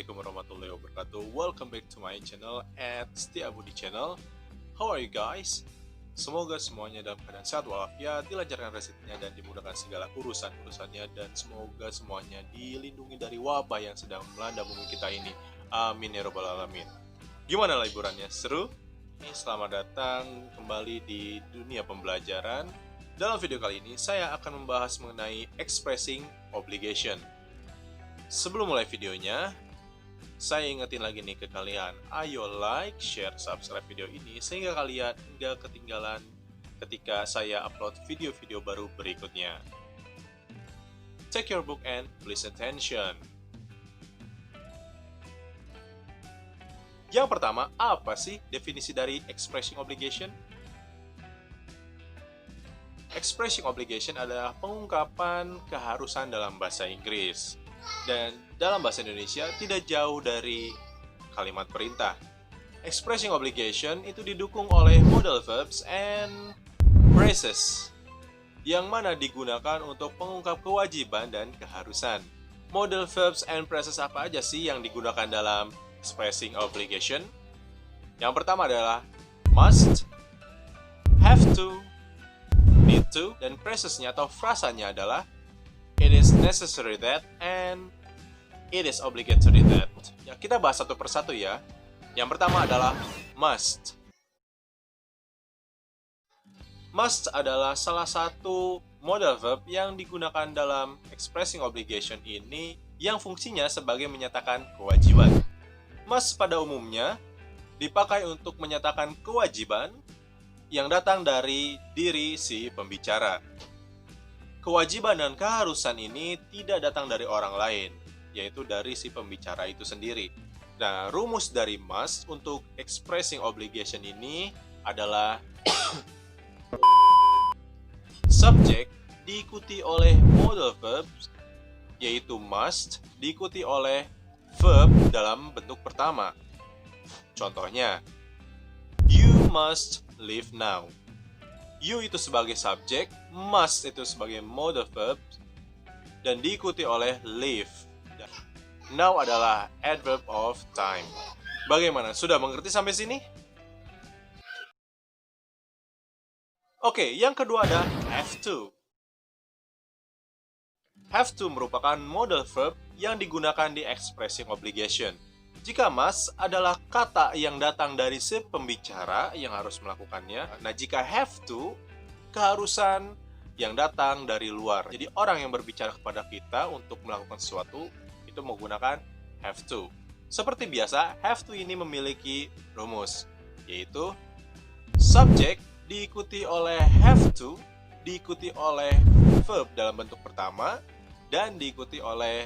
Assalamualaikum warahmatullahi wabarakatuh. Welcome back to my channel at Setia Budi Channel. How are you guys? Semoga semuanya dalam keadaan sehat walafiat, dilancarkan rezekinya dan dimudahkan segala urusan-urusannya, dan semoga semuanya dilindungi dari wabah yang sedang melanda bumi kita ini. Amin ya robbal alamin. Gimana liburannya? Seru? Selamat datang kembali di dunia pembelajaran. Dalam video kali ini saya akan membahas mengenai expressing obligation. Sebelum mulai videonya, saya ingetin lagi nih ke kalian, ayo like, share, subscribe video ini sehingga kalian nggak ketinggalan ketika saya upload video-video baru berikutnya. Take your book and please attention. Yang pertama, apa sih definisi dari expressing obligation? Expressing obligation adalah pengungkapan keharusan dalam bahasa Inggris. Dan dalam bahasa Indonesia tidak jauh dari kalimat perintah. Expressing obligation itu didukung oleh modal verbs and phrases yang mana digunakan untuk pengungkap kewajiban dan keharusan. Modal verbs and phrases apa aja sih yang digunakan dalam expressing obligation? Yang pertama adalah must, have to, need to, dan phrasesnya atau frasanya adalah it is necessary that and it is obligatory that. Ya, kita bahas satu persatu ya. Yang pertama adalah must. Must adalah salah satu modal verb yang digunakan dalam expressing obligation ini yang fungsinya sebagai menyatakan kewajiban. Must pada umumnya dipakai untuk menyatakan kewajiban yang datang dari diri si pembicara. Kewajiban dan keharusan ini tidak datang dari orang lain, yaitu dari si pembicara itu sendiri. Nah, rumus dari must untuk expressing obligation ini adalah subject diikuti oleh modal verbs, yaitu must diikuti oleh verb dalam bentuk pertama. Contohnya, you must leave now. You itu sebagai subjek, must itu sebagai modal verb, dan diikuti oleh leave. Now adalah adverb of time. Bagaimana? Sudah mengerti sampai sini? Oke, yang kedua ada have to. Have to merupakan modal verb yang digunakan di expressing obligation. Jika must adalah kata yang datang dari si pembicara yang harus melakukannya. Nah, jika have to, keharusan yang datang dari luar. Jadi orang yang berbicara kepada kita untuk melakukan sesuatu itu menggunakan have to. Seperti biasa, have to ini memiliki rumus, yaitu subject diikuti oleh have to, diikuti oleh verb dalam bentuk pertama, dan diikuti oleh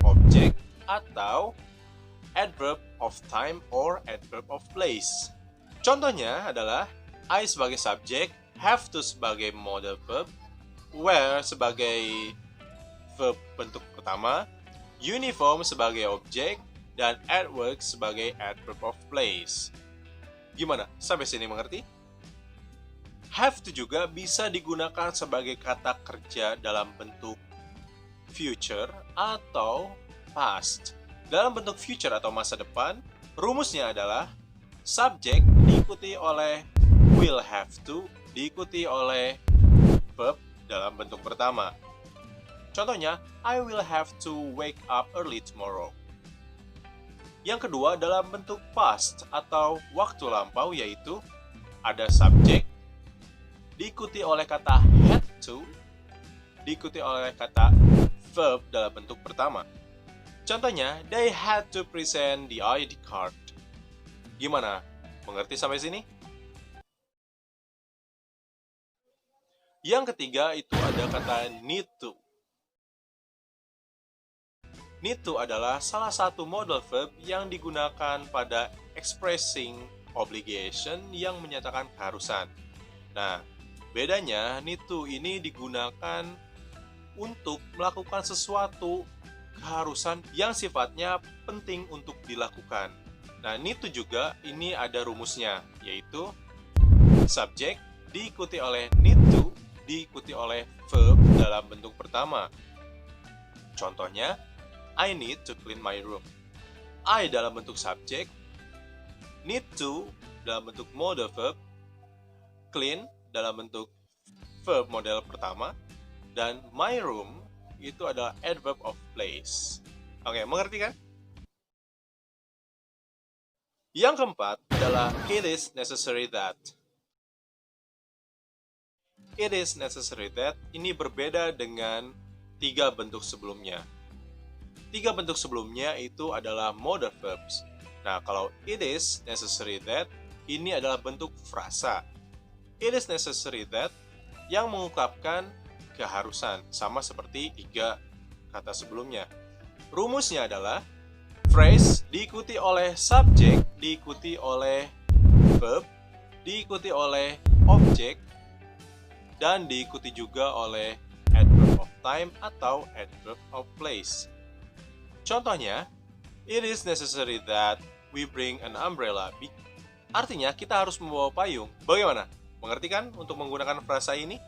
objek atau adverb of time or adverb of place. Contohnya adalah I sebagai subjek, have to sebagai modal verb, wear sebagai verb bentuk pertama, uniform sebagai objek, dan at work sebagai adverb of place. Gimana? Sampai sini mengerti? Have to juga bisa digunakan sebagai kata kerja dalam bentuk future atau past. Dalam bentuk future atau masa depan, rumusnya adalah subject diikuti oleh will have to, diikuti oleh verb dalam bentuk pertama. Contohnya, I will have to wake up early tomorrow. Yang kedua dalam bentuk past atau waktu lampau, yaitu ada subject diikuti oleh kata had to, diikuti oleh kata verb dalam bentuk pertama. Contohnya, they had to present the ID card. Gimana? Mengerti sampai sini? Yang ketiga itu ada kata need to. Need to adalah salah satu modal verb yang digunakan pada expressing obligation yang menyatakan keharusan. Nah, bedanya need to ini digunakan untuk melakukan sesuatu keharusan yang sifatnya penting untuk dilakukan. Nah, need to juga ini ada rumusnya, yaitu subjek diikuti oleh need to, diikuti oleh verb dalam bentuk pertama. Contohnya, I need to clean my room. I dalam bentuk subjek, need to dalam bentuk modal verb, clean dalam bentuk verb model pertama, dan my room itu adalah adverb of place. Oke, mengerti kan? Yang keempat adalah it is necessary that. It is necessary that ini berbeda dengan 3 bentuk sebelumnya. 3 bentuk sebelumnya itu adalah modal verbs. Nah, kalau it is necessary that, ini adalah bentuk frasa. It is necessary that yang mengungkapkan keharusan, sama seperti 3 kata sebelumnya. Rumusnya adalah phrase diikuti oleh subjek, diikuti oleh verb, diikuti oleh objek, dan diikuti juga oleh adverb of time atau adverb of place. Contohnya, it is necessary that we bring an umbrella. Artinya, kita harus membawa payung. Bagaimana? Mengerti kan untuk menggunakan frasa ini?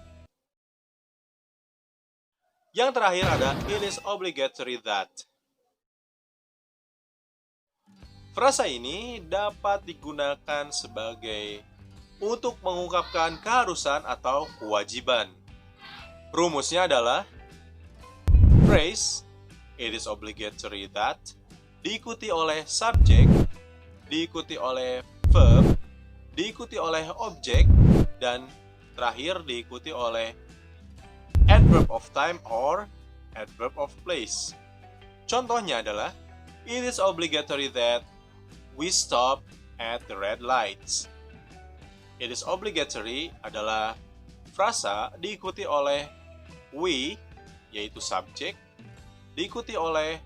Yang terakhir ada it is obligatory that. Frasa ini dapat digunakan sebagai untuk mengungkapkan keharusan atau kewajiban. Rumusnya adalah phrase it is obligatory that diikuti oleh subjek, diikuti oleh verb, diikuti oleh objek, dan terakhir diikuti oleh adverb of time or adverb of place. Contohnya adalah it is obligatory that we stop at the red lights. It is obligatory adalah frasa diikuti oleh we, yaitu subjek, diikuti oleh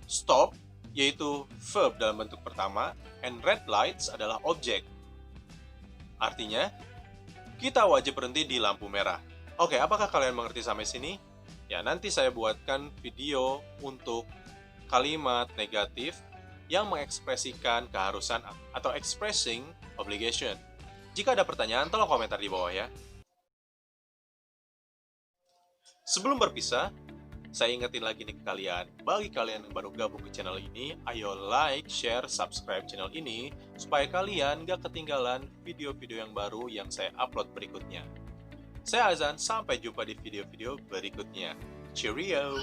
stop, yaitu verb dalam bentuk pertama, and red lights adalah objek. Artinya, kita wajib berhenti di lampu merah. Oke, apakah kalian mengerti sampai sini? Ya, nanti saya buatkan video untuk kalimat negatif yang mengekspresikan keharusan atau expressing obligation. Jika ada pertanyaan, tolong komentar di bawah ya. Sebelum berpisah, saya ingetin lagi nih ke kalian, bagi kalian yang baru gabung ke channel ini, ayo like, share, subscribe channel ini, supaya kalian gak ketinggalan video-video yang baru yang saya upload berikutnya. Saya Azan, sampai jumpa di video-video berikutnya. Cheerio!